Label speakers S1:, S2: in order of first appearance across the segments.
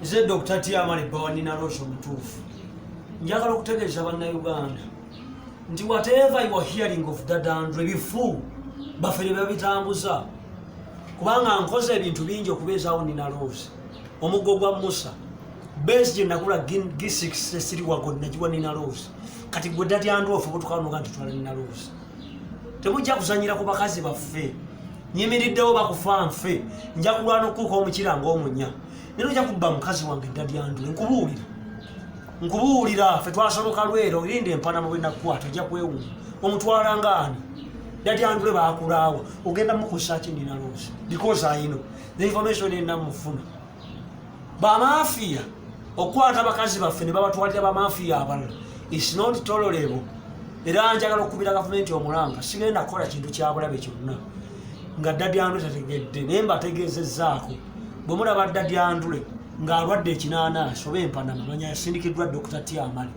S1: Nze Dr. Tiamale Bawanina Roso mutuufu. Njagala okutegeeza bannayuganda nti whatever you are hearing of Dadandre before bafere babitambuza kubanga nkoze ebintu bingi okubeezaawo Nina Rose omuggo gwa Musa base gye nakula G6 esiri wagon nagiwa Nina Rose kati gwe Dadandre ofu butukanoga nti twala Nina Rose temujja kuzanyira ku bakazi baffe nyimiriddewo bakufa nfe nja kulwana okuuka omukira ng'omunya nero nja kubba mukazi wange Dadandre nkubuulira ffe twasoloka lwero irinde empanama bwe nakukwata ojja kwewuuma omutwala ngaani Dadandre baakulaawa ogenda mukusaaki Nina Rose because I know the information enda mufuna bamafiya okukwata bakazi baffe ne babatwalira bamafiya abalala is not tolerable era njagala okubira gavumenti omulanga sigenda kukola kintu kyabulabe kyonna nga Dadandre tategedde naye mbategeezezzaako bwe mulaba Dadandre ng'alwadde ekinaanansi oba empanama manya yasindikiddwa Dr. Tiamale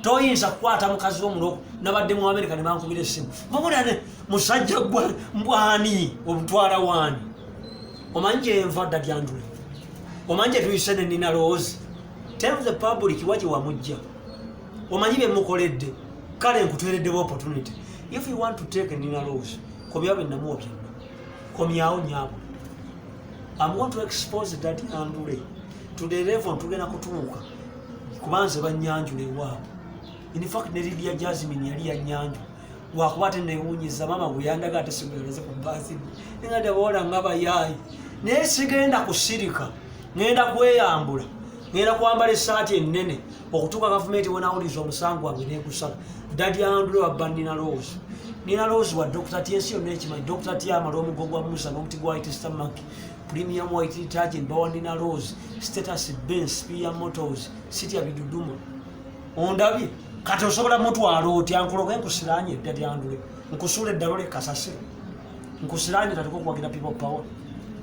S1: toyinza kukwata mukazi w'omulo nabadde mu America ne bankubira essimu mubulane musajja mbwani omutwala waani omanyi gyenva Dadandre omanyi gye tuyise ne Nina Rose tell the public wa gye wamujja omanyi bye mukoledde kale nkuteereddewo opportunity if you want to take Nina Rose komyawo bye namuwa byonna komyawo nyaabo I'm going to expose Dadandre to the level tugenda kutuuka kubanze bannyanjula ewaabwe in fact ne Lydia Jasmine yali yannyanjula wakuba tenewunyiza mama bwe yandaga ate simuyoleze ku baasi nga ndaboola nga bayaayi naye sigenda kusirika ngenda kweyambula ngenda kwambala essaati ennene okutuuka gavumenti bwenawuliza omusango wange neegusala Dadandre wabba Nina Rose Nina Rose wa Dr. Tiensi yonna ekimanyi Dr. Tiamale omuggo gwa Musa n'omuti gwa White Stomach Premium White Detergent bawa Nina Rose Status Benz Spear Motors City ya Biduduma ondabye kati osobola mutwala otya nkologa nkusiranye Dadandre nkusula eddalo le Kasasiro nkusiranye tatiko kuwagira people power